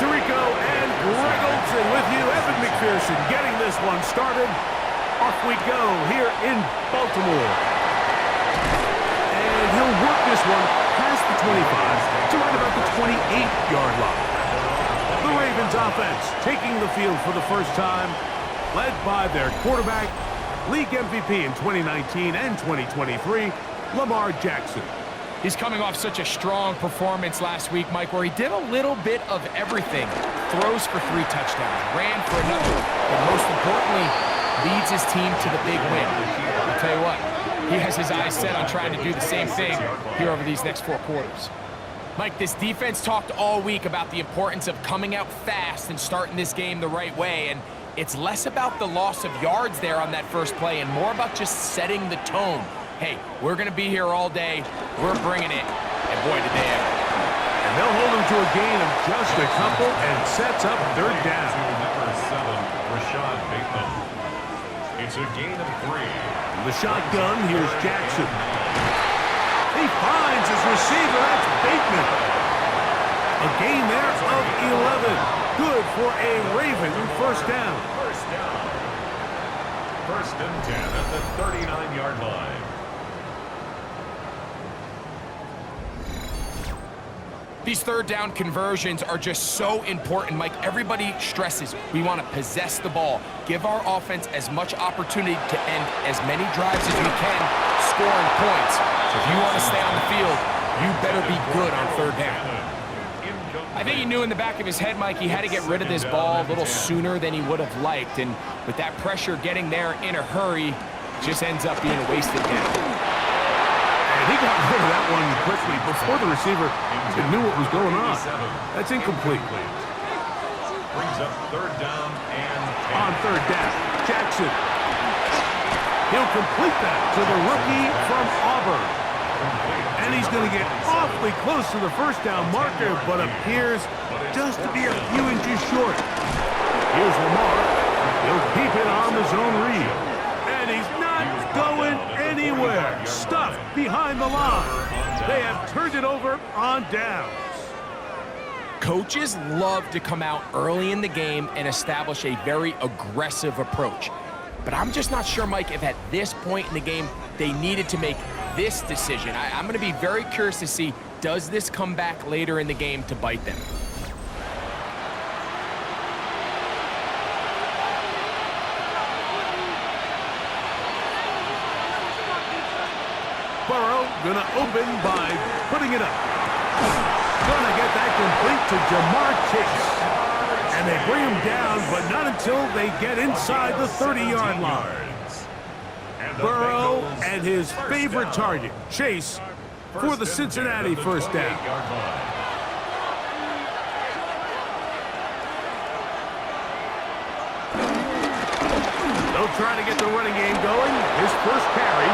Tirico and Greg Olson with you. Evan McPherson getting this one started. Off we go here in Baltimore. And he'll work this one past the 25 to right about the 28-yard line. The Ravens offense taking the field for the first time, led by their quarterback, league MVP in 2019 and 2023, Lamar Jackson. He's coming off such a strong performance last week, Mike, where he did a little bit of everything. Throws for 3 touchdowns, ran for another, but most importantly, leads his team to the big win. I'll tell you what, he has his eyes set on trying to do the same thing here over these next 4 quarters. Mike, this defense talked all week about the importance of coming out fast and starting this game the right way, and it's less about the loss of yards there on that first play and more about just setting the tone. Hey, we're going to be here all day. We're bringing it. And boy, did they ever. And they'll hold him to a gain of just a couple and sets up 3rd down. It's a gain of 3. In the shotgun, here's Jackson. He finds his receiver. That's Bateman. A gain there of 11. Good for a Raven first down. First and 10 at the 39-yard line. These 3rd down conversions are just so important, Mike. Everybody stresses we want to possess the ball, give our offense as much opportunity to end as many drives as we can, scoring points. So if you want to stay on the field, you better be good on 3rd down. I think he knew in the back of his head, Mike, he had to get rid of this ball a little sooner than he would have liked. And with that pressure getting there in a hurry, it just ends up being a wasted down. And he got rid of that one quickly before the receiver even knew what was going on. That's incomplete. Brings up 3rd down and 10. On 3rd down, Jackson. He'll complete that to the rookie from Auburn. And he's going to get awfully close to the first down marker, but appears just to be a few inches short. Here's Lamar. He'll keep it on the zone read. And he's not going anywhere. Stuffed behind the line. They have turned it over on downs. Coaches love to come out early in the game and establish a very aggressive approach. But I'm just not sure, Mike, if at this point in the game they needed to make this decision. I'm going to be very curious to see, does this come back later in the game to bite them? Burrow gonna open by putting it up. Gonna get that complete to Jamar Chase. And they bring him down, but not until they get inside the 30-yard line. Burrow and his favorite target, Chase, for the Cincinnati first down. They'll try to get the running game going. His first carry.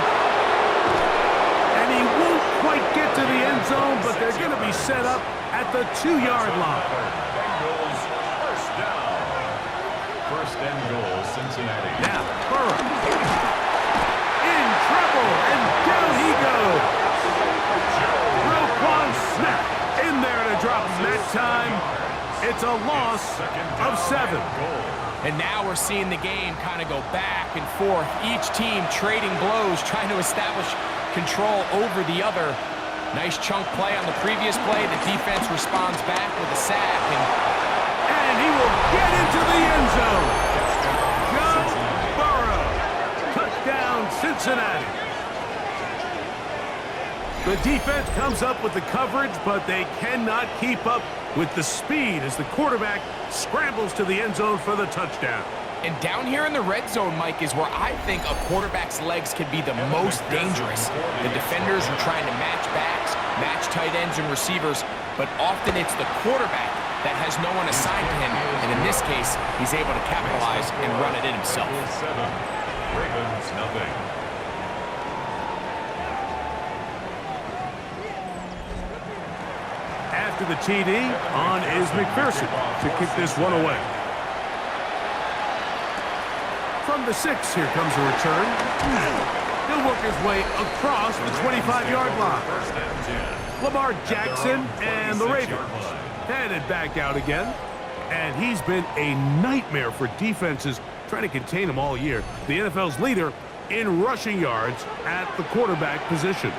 And he won't quite get to the end zone, but they're going to be set up at the 2-yard line. Bengals first down. First and goal, Cincinnati. Now, Burrow. In trouble, and down he goes. Roquan Smith in there to drop him that time. It's a loss of 7. And now we're seeing the game kind of go back and forth. Each team trading blows, trying to establish control over the other. Nice chunk play on the previous play. The defense responds back with a sack. And he will get into the end zone. Joe Burrow. Touchdown, Cincinnati. The defense comes up with the coverage, but they cannot keep up with the speed as the quarterback scrambles to the end zone for the touchdown. And down here in the red zone, Mike, is where I think a quarterback's legs can be the most dangerous. The defenders are trying to match backs, match tight ends and receivers, but often it's the quarterback that has no one assigned to him, and in this case, he's able to capitalize and run it in himself. Ravens, nothing. After the TD, on is McPherson to kick this one away. From the 6, here comes a return. He'll work his way across the 25-yard line. Lamar Jackson and the Ravens headed back out again. And he's been a nightmare for defenses trying to contain him all year. The NFL's leader in rushing yards at the quarterback position.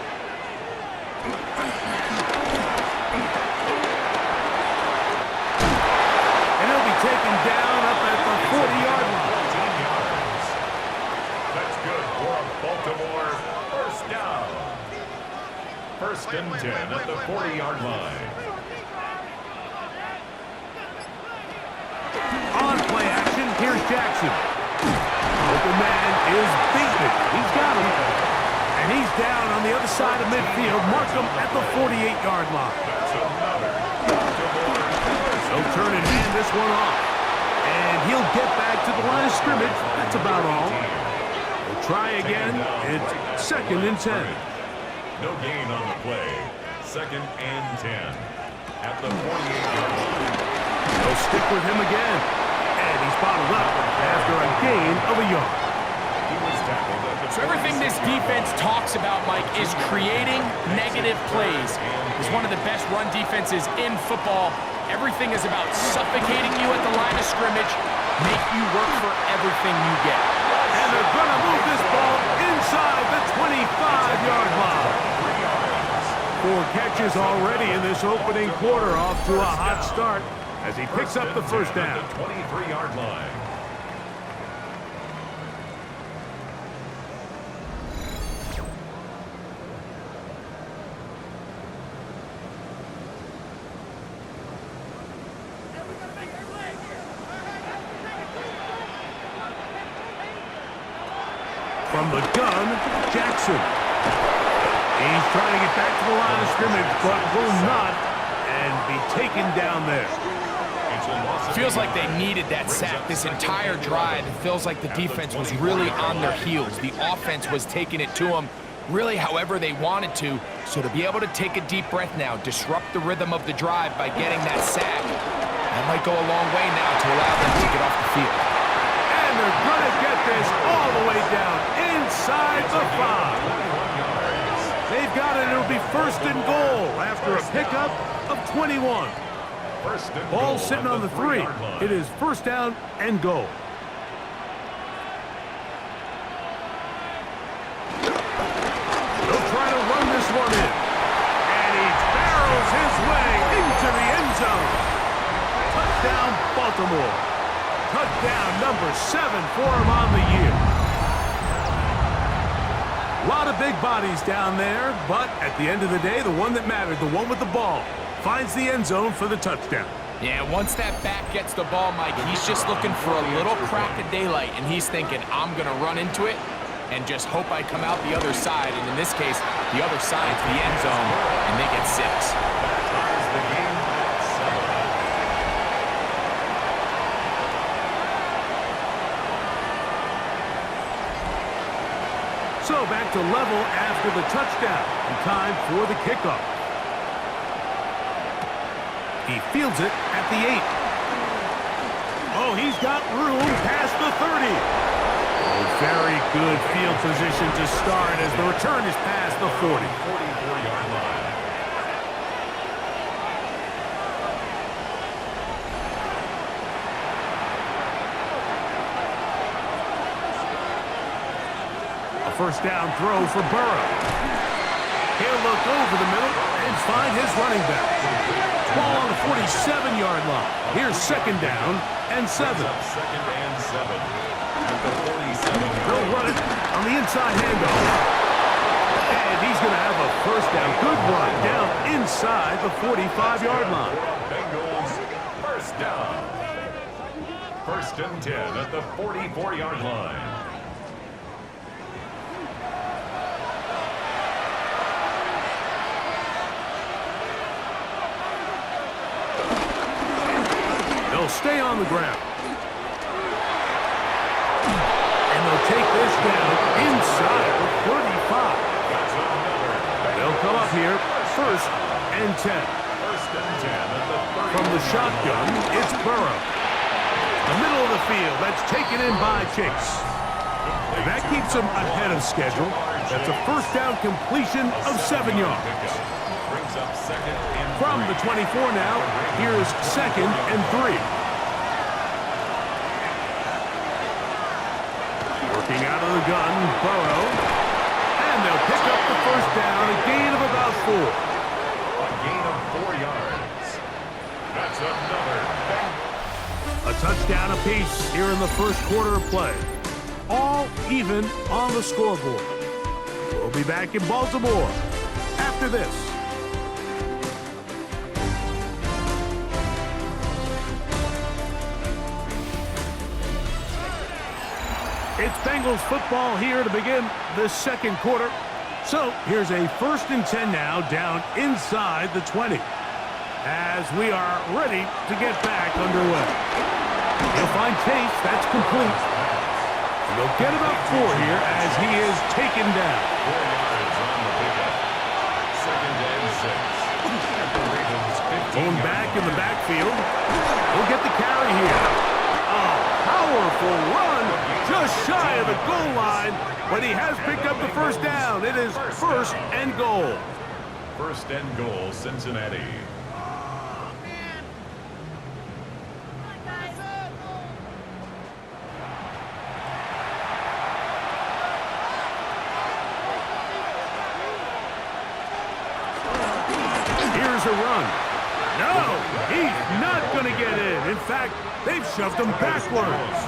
And he'll be taken down up at the 40-yard line. 14 yards. That's good for a Baltimore first down. First and 10 at the 40-yard line. On play action, here's Jackson. Open man is beaten. He's got him. And he's down on the other side of midfield. Mark him at the 48-yard line. That's another Baltimore. He'll turn and hand this one off. And he'll get back to the line of scrimmage. That's about all. We'll try again. It's 2nd and 10. No gain on the play. 2nd and 10 at the 48-yard line. They'll stick with him again. And he's bottled up after a gain of a yard. He was tackled at the So everything this defense talks about, Mike, is creating negative plays. It's one of the best run defenses in football. Everything is about suffocating you at the line of scrimmage, make you work for everything you get. And they're going to move this ball inside the 25-yard line. 4 catches already in this opening quarter, off to a hot start as he picks up the first down. 23-yard line. From the gun, Jackson. He's trying to get back to the line of scrimmage, but will not, and be taken down there. Feels like they needed that sack this entire drive. It feels like the defense was really on their heels. The offense was taking it to them really however they wanted to. So to be able to take a deep breath now, disrupt the rhythm of the drive by getting that sack, that might go a long way now to allow them to get off the field. And they're going to get this all the way down inside the 5. They've got it. It'll be 1st and goal after a pickup of 21. Ball sitting on the 3. It is 1st down and goal. They'll try to run this one in. And he barrels his way into the end zone. Touchdown, Baltimore. Touchdown number 7 for him on the year. A lot of big bodies down there, but at the end of the day, the one that mattered, the one with the ball, finds the end zone for the touchdown. Yeah, once that back gets the ball, Mike, he's just looking for a little crack of daylight, and he's thinking, I'm going to run into it and just hope I come out the other side. And in this case, the other side's the end zone, and they get 6. So back to level after the touchdown, and time for the kickoff. He fields it at the 8. Oh, he's got room past the 30. Oh, very good field position to start as the return is past the 40. 44-yard line. A 1st down throw for Burrow. He'll look over the middle and find his running back. Ball on the 47-yard line. Here's 2nd down and 7. 2nd and 7 at the 47. They'll run it on the inside handoff. And he's going to have a 1st down. Good run down inside the 45-yard line. Bengals 1st down. 1st and 10 at the 44-yard line. Stay on the ground. And they'll take this down inside the 35. They'll come up here 1st and 10. 1st and 10 at the 30. From the shotgun, it's Burrow. The middle of the field, that's taken in by Chase. And that keeps him ahead of schedule. That's a 1st down completion of 7 yards. Brings up 2nd and 3. From the 24 now, here's 2nd and 3. Looking out of the gun, Burrow. And they'll pick up the first down, a gain of about 4. A gain of 4 yards. That's another. A touchdown apiece here in the first quarter of play. All even on the scoreboard. We'll be back in Baltimore after this. It's Bengals football here to begin the second quarter. So here's a 1st and 10 now down inside the 20 as we are ready to get back underway. He'll find Chase. That's complete. And they'll get about 4 here as he is taken down. 4 yards on the pickup. 2nd and 6. At the Ravens 15. Going back in the backfield. He'll get the carry here. A powerful run just shy of the goal line, but he has picked up the first down. It is 1st and goal. 1st and goal, Cincinnati. Here's a run. No, he's not going to get in. In fact, they've shoved him backwards.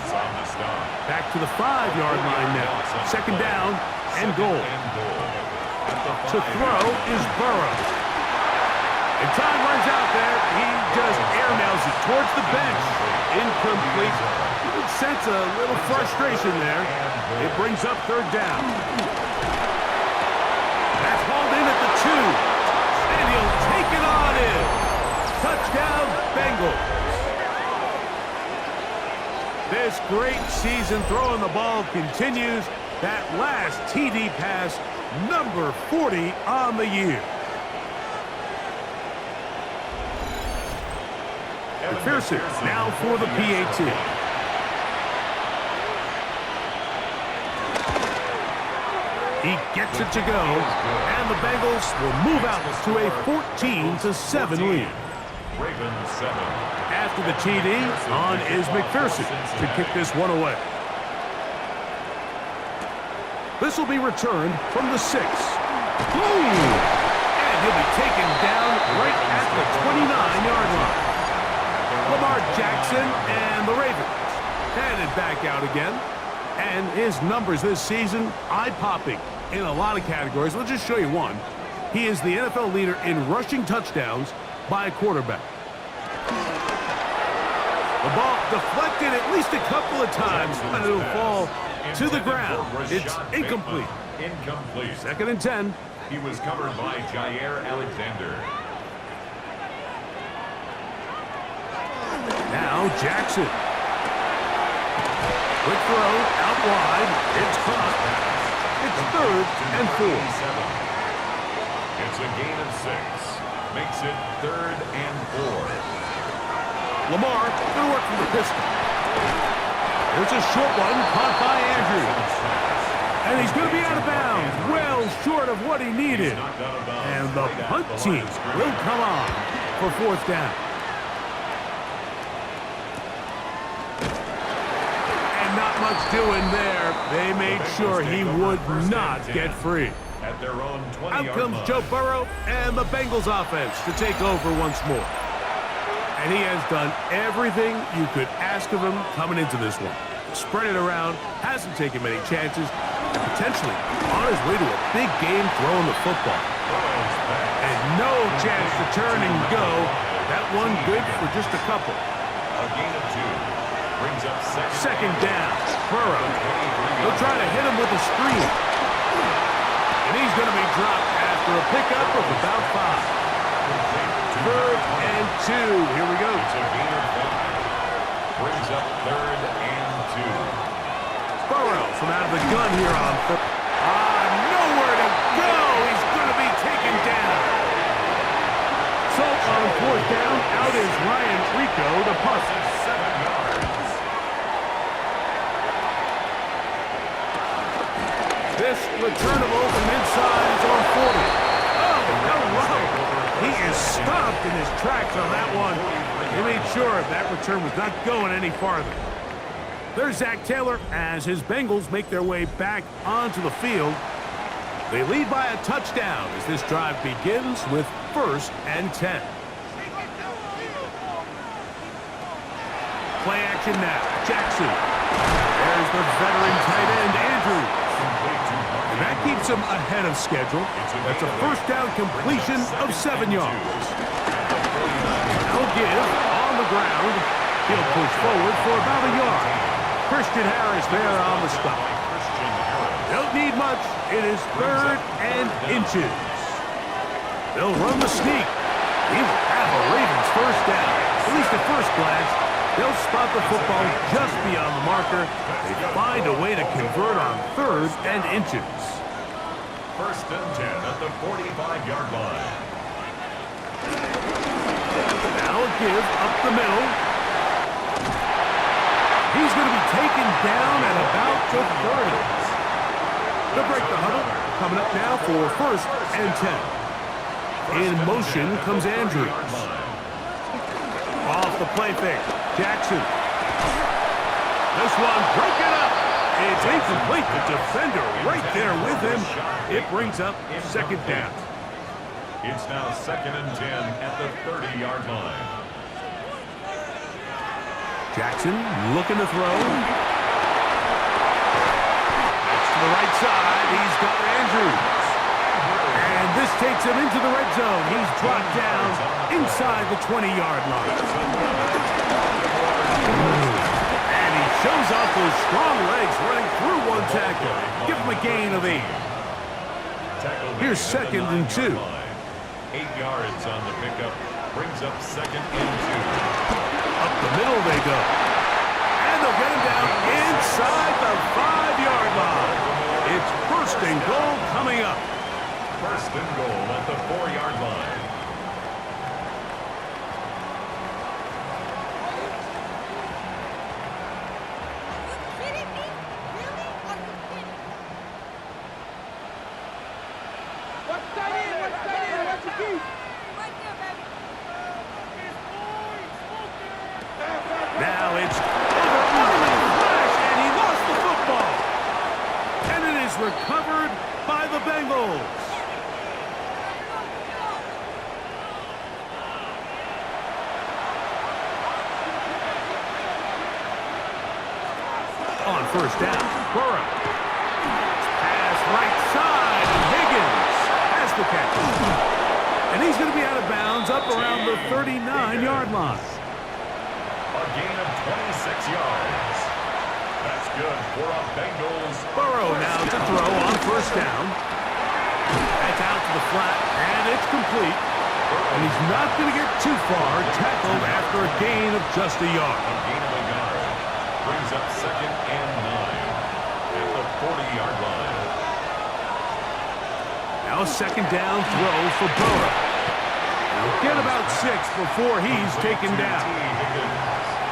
Back to the 5-yard line now. 2nd down and goal. To throw is Burrow. And time runs out there. He just airmails it towards the bench. Incomplete. You can sense a little frustration there. It brings up 3rd down. That's hauled in at the 2. And he'll take it on in. Touchdown, Bengals. This great season throwing the ball continues. That last TD pass, number 40 on the year. McPherson now for the PAT. He gets it to go, and the Bengals will move out to a 14-7 lead. Ravens 7. After the TD, on is McPherson to kick this one away. This will be returned from the 6. Boom! And he'll be taken down right at the 29-yard line. Lamar Jackson and the Ravens headed back out again. And his numbers this season, eye-popping in a lot of categories. Let's just show you one. He is the NFL leader in rushing touchdowns by a quarterback. The ball deflected at least a couple of times, but it'll fall to the ground. It's incomplete. Incomplete. 2nd and 10. He was covered by Jaire Alexander. Now Jackson. Quick throw out wide. It's caught. It's 3rd and 4. It's a gain of 6. Makes it 3rd and 4. Lamar going to work from the pistol. There's a short one caught by Andrews. And he's going to be out of bounds. Well short of what he needed. And the punt team will come on for 4th down. And not much doing there. They made sure he would not get free. At their own 20-yard line. Out comes Joe Burrow and the Bengals offense to take over once more. And he has done everything you could ask of him coming into this one. Spread it around, hasn't taken many chances, and potentially on his way to a big game throwing the football. And no chance to turn and go. That one good for just a couple. A gain of 2. Brings up 2nd down. Burrow. He'll try to hit him with a screen. And he's going to be dropped after a pickup of about 5. 3rd and 2. Here we go. It's a gain of 5. Brings up 3rd and 2. Burrow from out of the gun here on 3rd. Nowhere to go. He's going to be taken down. So on 4th down, out is Ryan Rico, the punt. 7 yards. This returnable from inside is on 40. Oh, no. He is stopped in his tracks on that one. He made sure that return was not going any farther. There's Zach Taylor as his Bengals make their way back onto the field. They lead by a touchdown as this drive begins with 1st and 10. Play action now. Jackson. There's the veteran tight end, Andrews. And that keeps him ahead of schedule. That's a 1st down completion of 7 yards. They'll give on the ground. He'll push forward for about a yard. Christian Harris there on the stop. Don't need much. It is 3rd and inches. They'll run the sneak. He will have a Ravens 1st down. At least at first glance. They'll spot the football just beyond the marker. They find a way to convert on 3rd and inches. 1st and 10 at the 45-yard line. Now a give up the middle. He's going to be taken down at about the 30. They'll break the huddle. Coming up now for 1st and 10. In motion comes Andrews. Off the play fake. Jackson. This one broken up. It's incomplete. The defender right there with him. It brings up 2nd down. It's now 2nd and 10 at the 30-yard line. Jackson looking to throw. That's to the right side. He's got Andrews. And this takes him into the red zone. He's dropped down inside the 20-yard line. And he shows off those strong legs running through one tackle. Give him a gain of 8. Here's 2nd and 2. 8 yards on the pickup. Brings up 2nd and 2. Up the middle they go. And they'll get him down inside the 5-yard line. It's 1st and goal coming up. 1st and goal at the 4-yard line. Now it's flash, and he lost the football. And it is recovered by the Bengals. On 1st down, Burrow. Pass right side, and Higgins has the catch. And he's going to be out of bounds up around the 39-yard line. A gain of 26 yards. That's good for a Bengals. Burrow now to throw on 1st down. That's out to the flat, and it's complete. And he's not going to get too far, tackled after a gain of just a yard. A gain of a yard. Brings up 2nd and 9 at the 40-yard line. Now a 2nd down throw for Burrow. He'll get about 6 before he's taken down.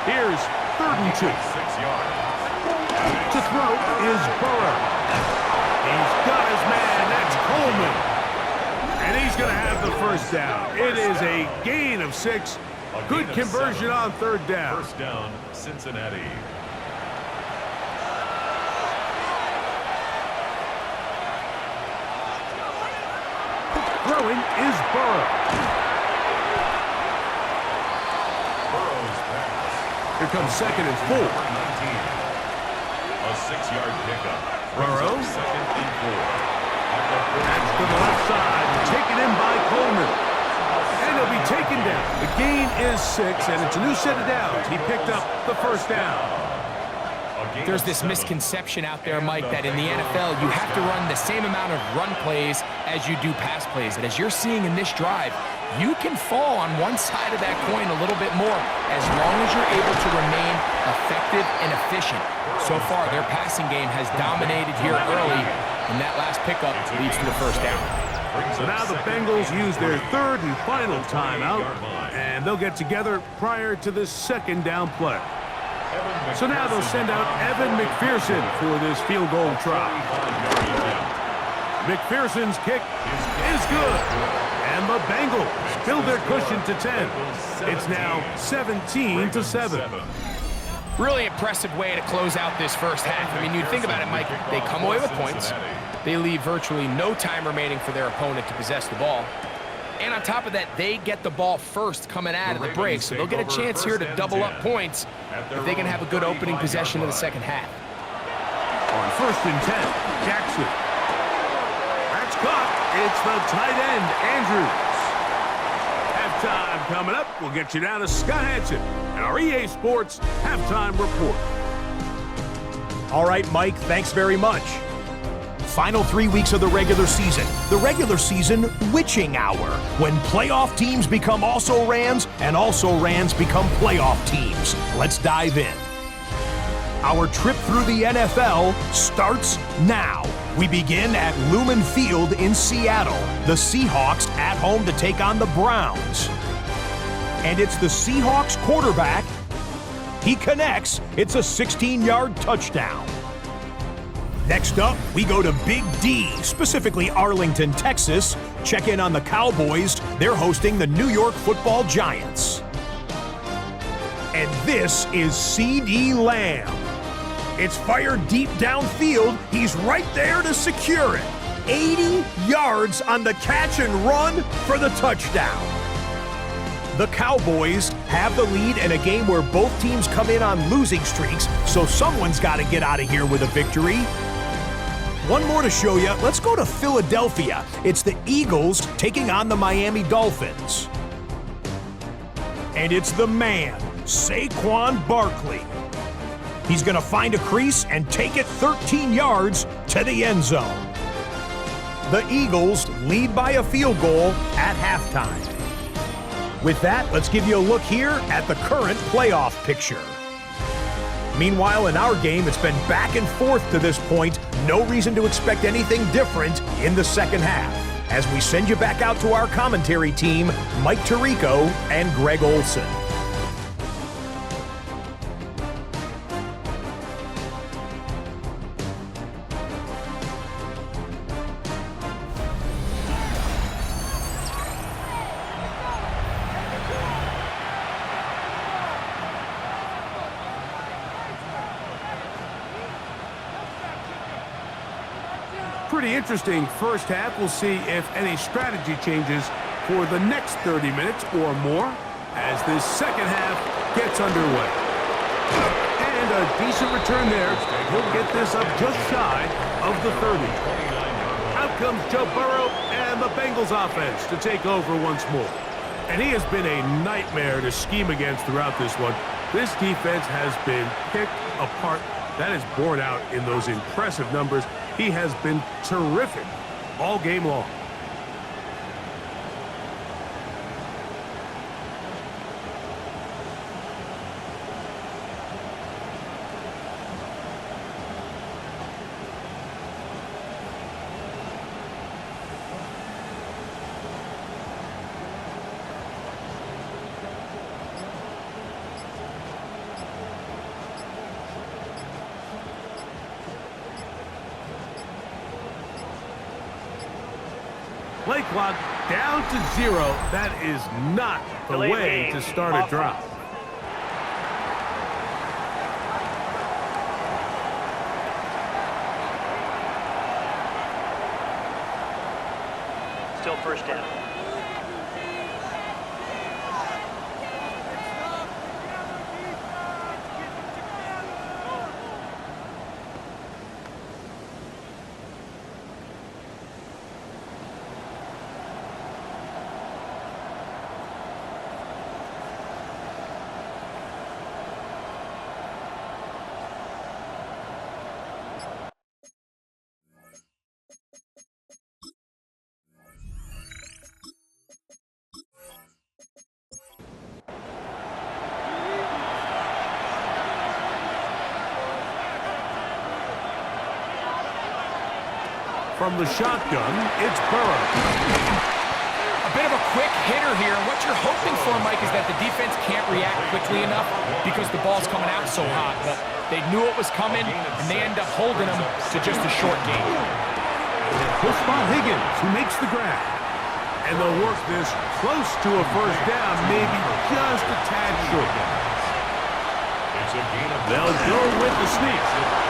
Here's 3rd and 2. 6 yards. To throw is Burrow. He's got his man. That's Coleman. And he's going to have the 1st down. It is a gain of 6. Good conversion on 3rd down. 1st down, Cincinnati. Throwing is Burrow. Burrow's pass. Here comes 2nd and 4. A 6-yard pickup. Burrow. 2nd and 4. That's to the left side. Taken in by Coleman. And he'll be taken down. The gain is 6, and it's a new set of downs. He picked up the 1st down. There's this misconception out there, Mike, that in the NFL, you have to run the same amount of run plays as you do pass plays. And as you're seeing in this drive, you can fall on one side of that coin a little bit more as long as you're able to remain effective and efficient. So far, their passing game has dominated here early, and that last pickup leads to the 1st down. So now the Bengals use their 3rd and final timeout, and they'll get together prior to this 2nd down play. So now they'll send out Evan McPherson for this field goal try. McPherson's kick is good. And the Bengals build their cushion to 10. It's now 17-7. Really impressive way to close out this first half. I mean, you'd think about it, Mike. They come away with points. They leave virtually no time remaining for their opponent to possess the ball. And on top of that, they get the ball first coming out of the break, so they'll get a chance here to double up points if they can have a good opening possession in the second half. On 1st and 10, Jackson. That's caught. It's the tight end, Andrews. Halftime coming up. We'll get you down to Scott Hansen and our EA Sports Halftime Report. All right, Mike, thanks very much. Final 3 weeks of the regular season. The regular season witching hour, when playoff teams become also-rans and also-rans become playoff teams. Let's dive in. Our trip through the NFL starts now. We begin at Lumen Field in Seattle. The Seahawks at home to take on the Browns. And it's the Seahawks quarterback. He connects. It's a 16-yard touchdown. Next up, we go to Big D, specifically Arlington, Texas. Check in on the Cowboys. They're hosting the New York Football Giants. And this is C.D. Lamb. It's fired deep downfield. He's right there to secure it. 80 yards on the catch and run for the touchdown. The Cowboys have the lead in a game where both teams come in on losing streaks, so someone's got to get out of here with a victory. One more to show you. Let's go to Philadelphia. It's the Eagles taking on the Miami Dolphins. And it's the man, Saquon Barkley. He's going to find a crease and take it 13 yards to the end zone. The Eagles lead by a field goal at halftime. With that, let's give you a look here at the current playoff picture. Meanwhile, in our game, it's been back and forth to this point. No reason to expect anything different in the second half. As we send you back out to our commentary team, Mike Tirico and Greg Olson. Pretty interesting first half. We'll see if any strategy changes for the next 30 minutes or more as this second half gets underway. And a decent return there. He'll get this up just shy of the 30. Out comes Joe Burrow and the Bengals offense to take over once more. And he has been a nightmare to scheme against throughout this one. This defense has been picked apart. That is borne out in those impressive numbers. He has been terrific all game long. Play clock down to 0. That is not the way to start a drive. Still first down. From the shotgun, it's Burrow. A bit of a quick hitter here. What you're hoping for, Mike, is that the defense can't react quickly enough because the ball's coming out so hot. But they knew it was coming, and they end up holding them to just a short game. He'll spot Higgins, who makes the grab. And they'll work this close to a first down, maybe just a tad short. They'll go with the sneak.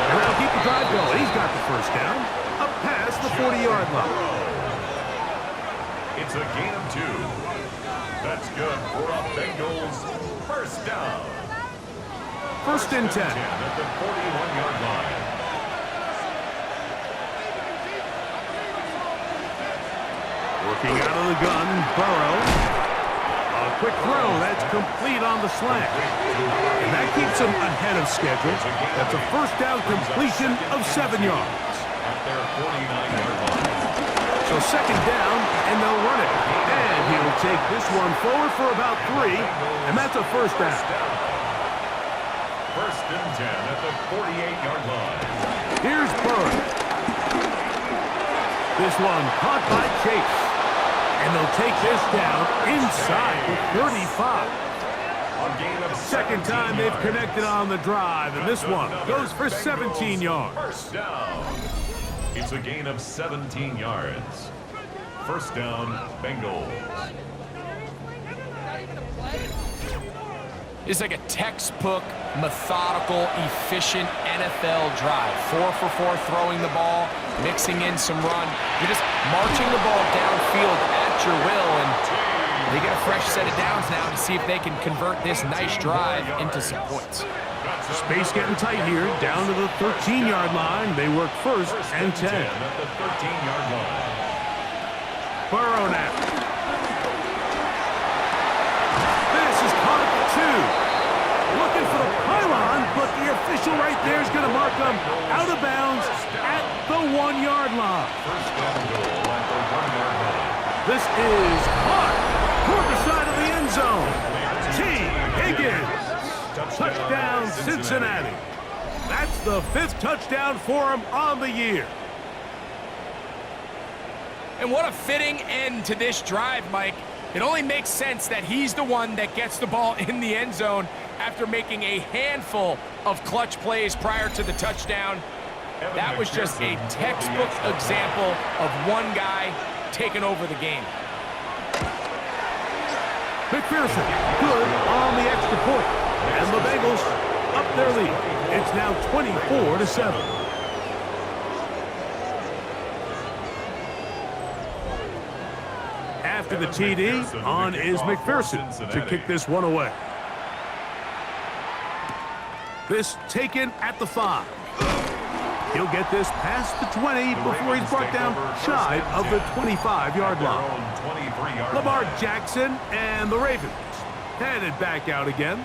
And they'll keep the drive going. He's got the first down. Up past the 40-yard line. It's a gain of 2. That's good for a Bengals first down. First and 10. At the 41-yard line. Working out of the gun, Burrow. A quick throw. That's complete on the slant. And that keeps him ahead of schedule. That's a first down completion of 7 yards. At their 49-yard line. So second down, and they'll run it. And he'll take this one forward for about 3, and that's a first down. First and 10 at the 48-yard line. Here's Burrow. This one caught by Chase. And they'll take this down inside the 35. Second time they've connected on the drive, and this one goes for 17 yards. First down. It's a gain of 17 yards. First down, Bengals. It's like a textbook, methodical, efficient NFL drive. 4 for 4 throwing the ball, mixing in some run. You're just marching the ball downfield at your will, and they get a fresh set of downs now to see if they can convert this nice drive into some points. Space getting tight here, down to the 13-yard line. They work first and 10. At the 13-yard line. Burrow now. This is caught at 2. Looking for the pylon, but the official right there is going to mark them out of bounds at the 1-yard line. First down goal at the 1-yard line. This is caught toward the side of the end zone. T. Higgins. Touchdown, Cincinnati. That's the 5th touchdown for him on the year. And what a fitting end to this drive, Mike. It only makes sense that he's the one that gets the ball in the end zone after making a handful of clutch plays prior to the touchdown. That was just a textbook example of one guy taking over the game. McPherson, good on the extra point. And the Bengals up their lead. It's now 24-7. After the TD, on is McPherson to kick this one away. This taken at the 5. He'll get this past the 20 before he's brought down shy of the 25-yard line. Lamar Jackson and the Ravens headed back out again.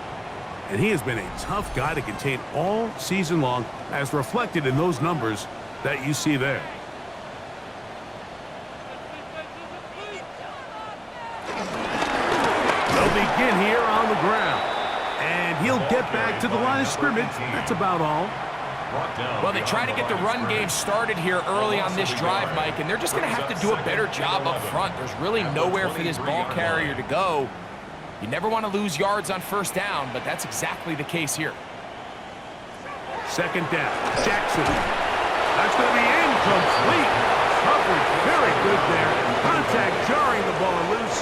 And he has been a tough guy to contain all season long, as reflected in those numbers that you see there. They'll begin here on the ground. And he'll get back to the line of scrimmage. That's about all. Well, they try to get the run game started here early on this drive, Mike, and they're just going to have to do a better job up front. There's really nowhere for this ball carrier to go. You never want to lose yards on first down, but that's exactly the case here. Second down, Jackson. That's going to be incomplete. Coverage very good there. Contact jarring the ball loose,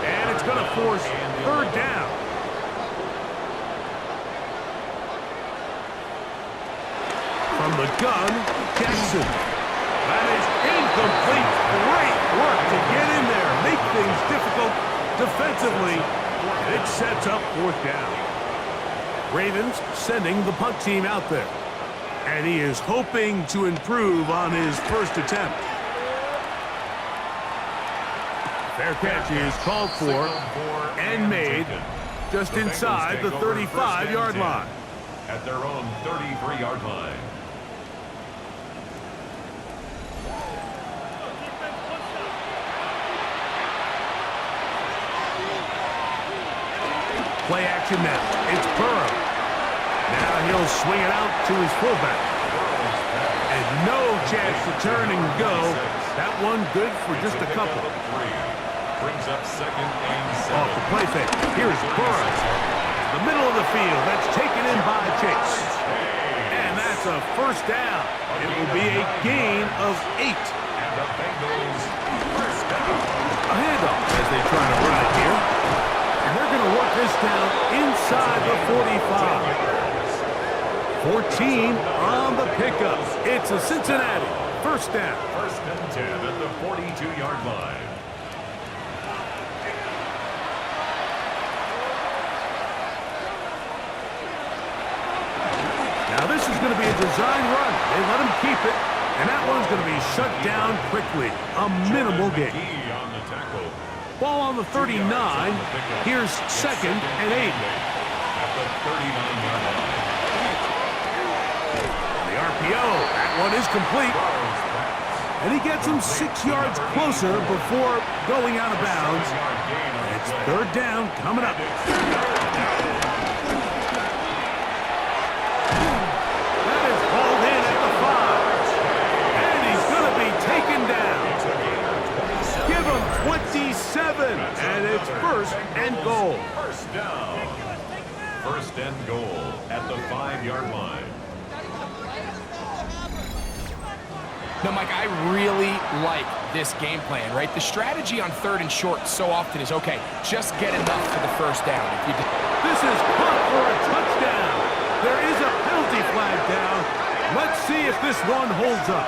and it's going to force third down. From the gun, Jackson. That is incomplete. Great work to get in there, make things difficult defensively. It sets up fourth down. Ravens sending the punt team out there. And he is hoping to improve on his first attempt. Fair catch is called for and made just inside the 35-yard line. At their own 33-yard line. Play action now. It's Burrow. Now he'll swing it out to his fullback. And no chance to turn and go. That one good for just a couple. Brings up second and 7. Off the play fake. Here's Burrow. The middle of the field. That's taken in by Chase. And that's a first down. It will be a gain of 8. And the Bengals first down. A handoff as they try to run it here. And they're going to work this down inside the 45. 14 on the pickup. It's a Cincinnati first down. First and 10 at the 42-yard line. Now this is going to be a design run. They let him keep it, and that one's going to be shut down quickly. A minimal gain. On the tackle. Ball on the 39. Here's second and 8. At the 39-yard line. The RPO. That one is complete. And he gets him 6 yards closer before going out of bounds. It's third down coming up. That is hauled in at the 5. And he's going to be taken down. Give him 27. And it's first and goal. First down. First and goal at the 5-yard line. No, Mike, I really like this game plan, right? The strategy on third and short so often is, okay, just get enough for the first down. If you This is caught for a touchdown. There is a penalty flag down. Let's see if this one holds up.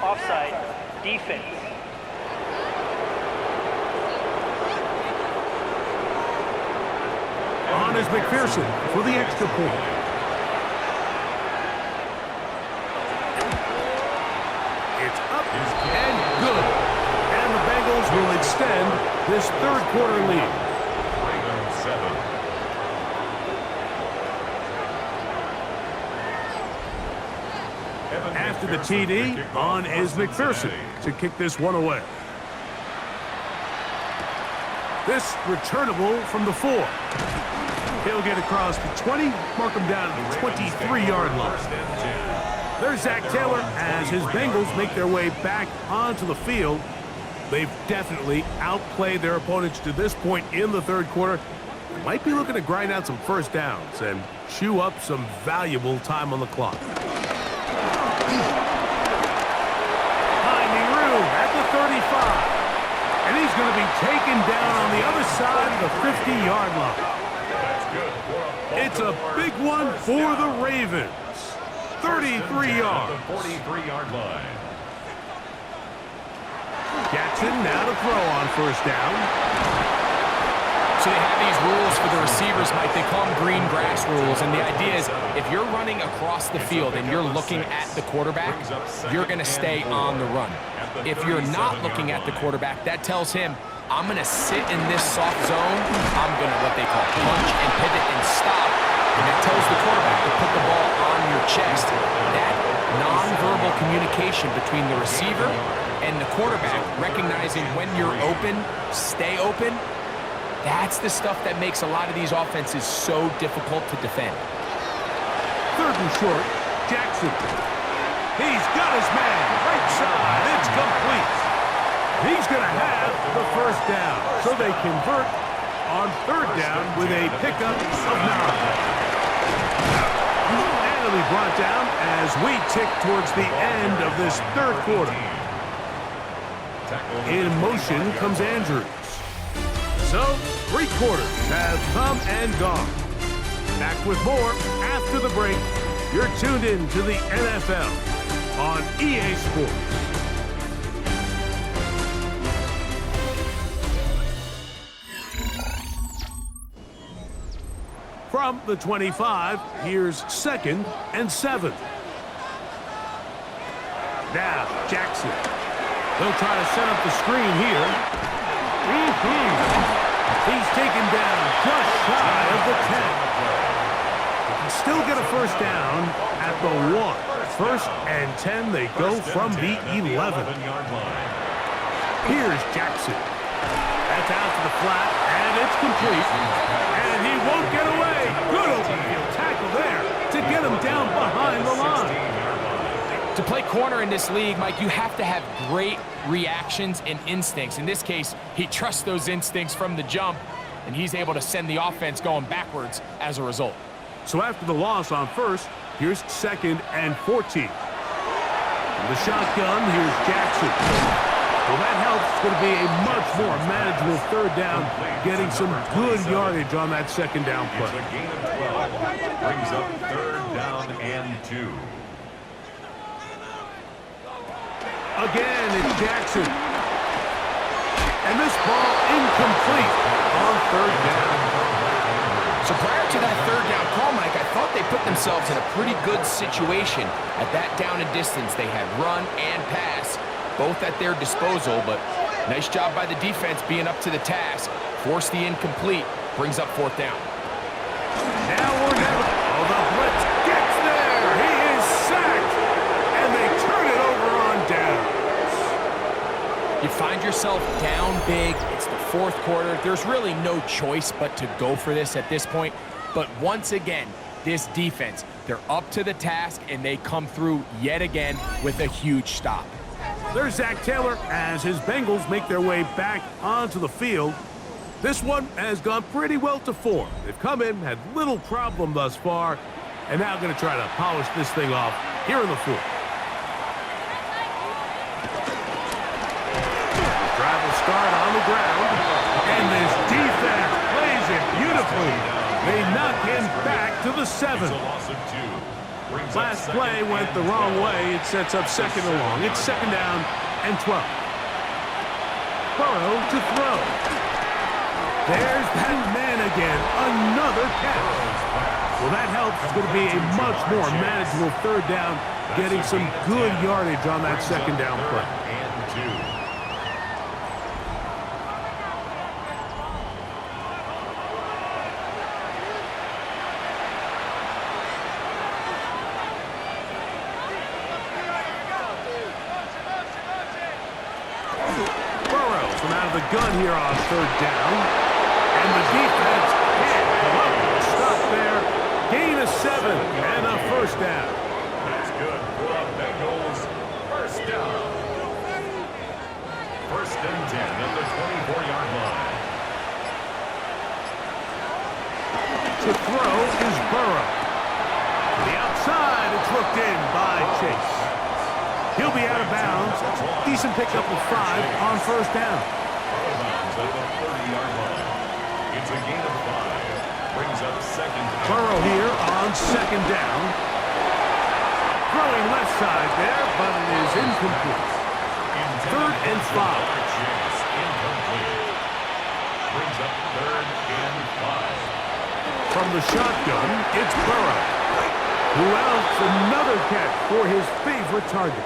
Offside, defense. On is McPherson for the extra point. It's up and good. And the Bengals will extend this third quarter lead. Ravens 7. After the TD, on is McPherson to kick this one away. This returnable from the 4. He'll get across the 20, mark him down at the 23-yard line. There's Zach Taylor as his Bengals make their way back onto the field. They've definitely outplayed their opponents to this point in the third quarter. They might be looking to grind out some first downs and chew up some valuable time on the clock. Finding room at the 35. And he's going to be taken down on the other side of the 50-yard line. It's a big one for the Ravens. 33 yards. The 43-yard line. Jackson now to throw on first down. So they have these rules for the receivers, Mike. They call them green grass rules. And the idea is if you're running across the field and you're looking at the quarterback, you're going to stay on the run. If you're not looking at the quarterback, that tells him, I'm going to sit in this soft zone. I'm going to what they call punch and pivot and stop. And that tells the quarterback to put the ball on your chest. That nonverbal communication between the receiver and the quarterback, recognizing when you're open, stay open, that's the stuff that makes a lot of these offenses so difficult to defend. Third and short, Jackson. He's got his man, right side, it's complete. He's going to have the first down, so they convert on third down with a pickup of 9. And it'll be brought down as we tick towards the end of this third quarter. In motion comes Andrews. So, 3 quarters have come and gone. Back with more after the break. You're tuned in to the NFL on EA Sports. From the 25, here's second and 7. Now, Jackson. They'll try to set up the screen here. He's taken down just shy of the 10. They can still get a first down at the 1. First and 10, they go from the 11. Here's Jackson. That's out to the flat, and it's complete. And he won't get away. Good open field tackle there to get him down behind the line. To play corner in this league, Mike, you have to have great reactions and instincts. In this case, he trusts those instincts from the jump, and he's able to send the offense going backwards as a result. So after the loss on first, here's second and 14. From the shotgun, here's Jackson. Well, that helps. It's going to be a much more manageable third down, getting some good yardage on that second down play. It's a gain of 12. Brings up third down and 2. Again, it's Jackson. And this ball incomplete on third down. So prior to that third down call, Mike, I thought they put themselves in a pretty good situation at that down and distance. They had run and pass, both at their disposal, but nice job by the defense being up to the task. Forced the incomplete, brings up fourth down. Now we're down. Oh, the blitz gets there. He is sacked, and they turn it over on downs. You find yourself down big. It's the fourth quarter. There's really no choice but to go for this at this point. But once again, this defense, they're up to the task, and they come through yet again with a huge stop. There's Zach Taylor as his Bengals make their way back onto the field. This one has gone pretty well to form. They've come in, had little problem thus far, and now going to try to polish this thing off here in the fourth. Drive will start on the ground, and this defense plays it beautifully. They knock him back to the 7. It's a loss of 2. Last play went the wrong way. It sets up second and long. It's second down and 12. Burrow to throw. There's that man again. Another catch. Well, that helps. It's going to be a much more manageable third down, getting some good yardage on that second down play. And 2. The gun here on third down, and the defense can't come up with a stop there. Gain of 7 and a first down. That's good for the Bengals. First down. First and 10 at the 24-yard line. To throw is Burrow. To the outside, it's looked in by Chase. He'll be out of bounds. Decent pickup of 5 on first down. At the 30-yard line. It's a gain of 5. Brings up second down. Burrow here on second down. Throwing left side there, but it is incomplete. Third and 5. Chase, incomplete. Brings up third and 5. From the shotgun, it's Burrow. Who else? Another catch for his favorite target.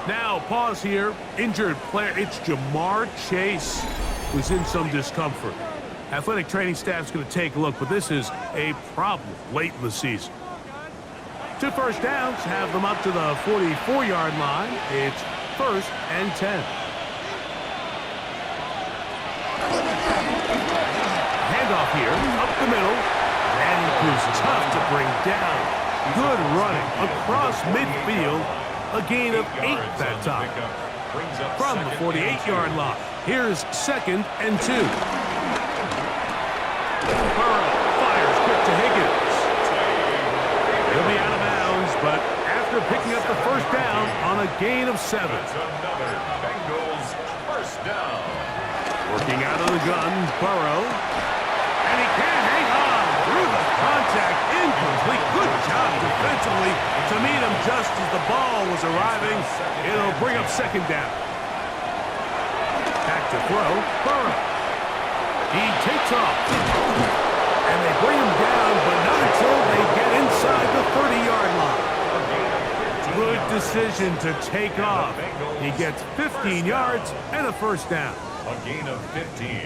Now, pause here. Injured player. It's Jamar Chase, who's in some discomfort. Athletic training staff's going to take a look, but this is a problem late in the season. 2 first downs have them up to the 44-yard line. It's first and 10. Handoff here, up the middle, and it is tough to bring down. Good running across midfield. A gain of 8 that time. From the 48-yard line, here's second and 2. Burrow fires quick to Higgins. He'll be out of bounds, but after picking up the first down on a gain of 7. That's another Bengals first down. Working out of the gun, Burrow. And he can't hang on through the contact. Incomplete. Good job defensively to meet him just as the ball was arriving. It'll bring up second down. Back to throw. Burrow. He takes off. And they bring him down, but not until they get inside the 30-yard line. Good decision to take off. He gets 15 yards and a first down. A gain of 15.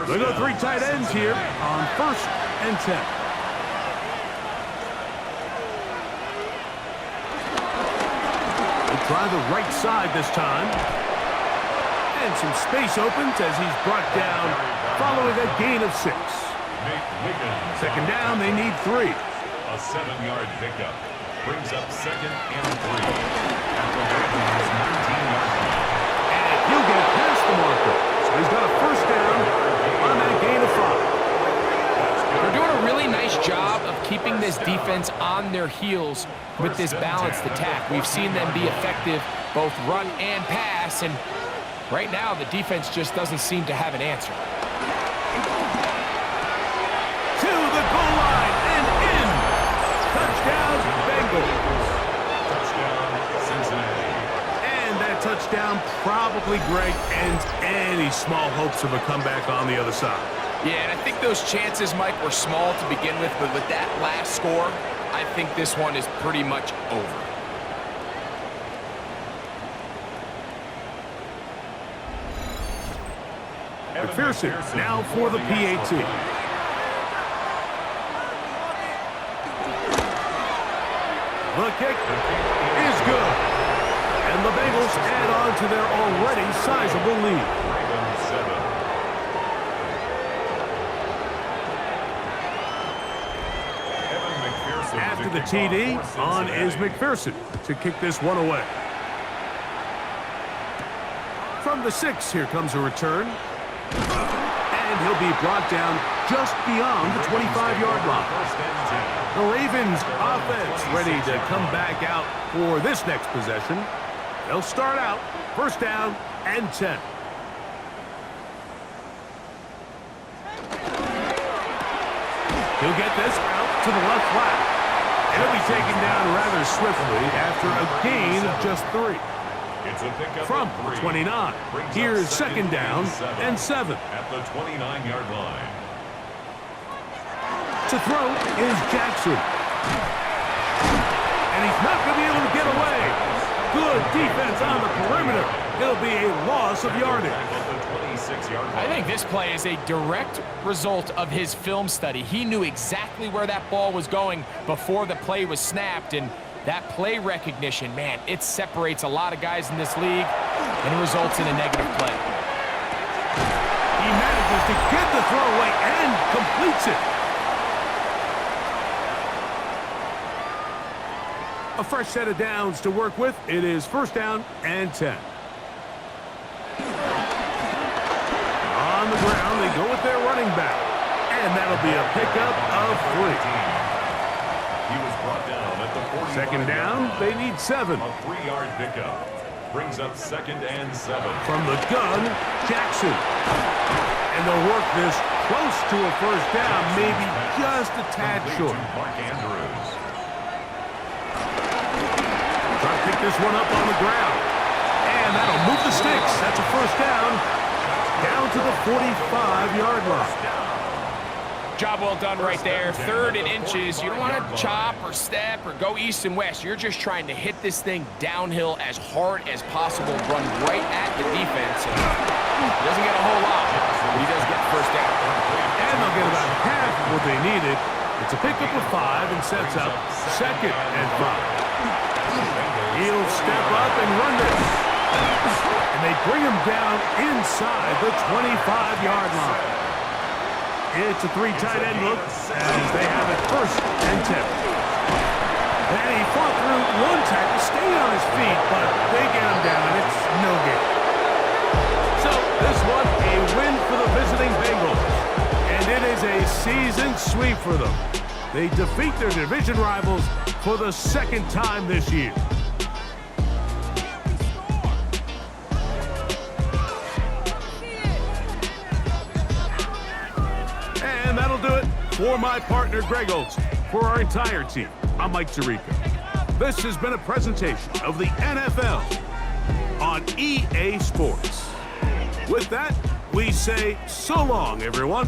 They go 3 tight ends here on first and 10. They try the right side this time. And some space opens as he's brought down following a gain of 6. Second down, they need 3. A 7-yard pickup. Brings up second and 3. At the Ravens' 19-yard line. And he'll get past the marker. So he's got a first down on that gain of 5. They're doing a really nice job of keeping this defense on their heels with this balanced attack. We've seen them be effective, both run and pass, and Right now, the defense just doesn't seem to have an answer. To the goal line and in. Touchdown, Bengals. Touchdown, Cincinnati. And that touchdown probably, Greg, ends any small hopes of a comeback on the other side. Yeah, and I think those chances, Mike, were small to begin with, but with that last score, I think this one is pretty much over. McPherson now for the PAT. The kick is good. And the Bengals add on to their already sizable lead. Ravens 7. After the TD, on is McPherson to kick this one away. From the 6, here comes a return. And he'll be brought down just beyond the 25-yard line. The Ravens offense ready to come back out for this next possession. They'll start out first down and 10. He'll get this out to the left flat. And he'll be taken down rather swiftly after a gain of just 3. It's a pickup From of 3. 29, here's second down and 7. At the 29-yard line. To throw is Jackson. And he's not going to be able to get away. Good defense on the perimeter. It'll be a loss of yardage. At the 26-yard line. I think this play is a direct result of his film study. He knew exactly where that ball was going before the play was snapped, and that play recognition, man, it separates a lot of guys in this league, and it results in a negative play. He manages to get the throw away and completes it. A fresh set of downs to work with. It is first down and 10. On the ground, they go with their running back. And that'll be a pickup of 3. He was brought down at the 40. Second down, they need 7. A 3-yard pickup. Brings up second and 7. From the gun, Jackson. And they'll work this close to a first down, maybe just a tad short. Mark Andrews. Try to pick this one up on the ground. And that'll move the sticks. That's a first down. Down to the 45-yard line. Job well done right there. 3rd and inches. You don't want to chop or step or go east and west. You're just trying to hit this thing downhill as hard as possible, run right at the defense. And he doesn't get a whole lot, but he does get the first down. And they'll get about half of what they needed. It's a pickup of 5 and sets up second and 5. He'll step up and run this. And they bring him down inside the 25-yard line. It's a 3 tight end look as they have it first and 10. And he fought through one tackle, staying on his feet, but they get him down. It's no gain. So this one, a win for the visiting Bengals. And it is a season sweep for them. They defeat their division rivals for the 2nd time this year. And that'll do it for my partner, Greg Olson. For our entire team, I'm Mike Tirico. This has been a presentation of the NFL on EA Sports. With that, we say so long, everyone.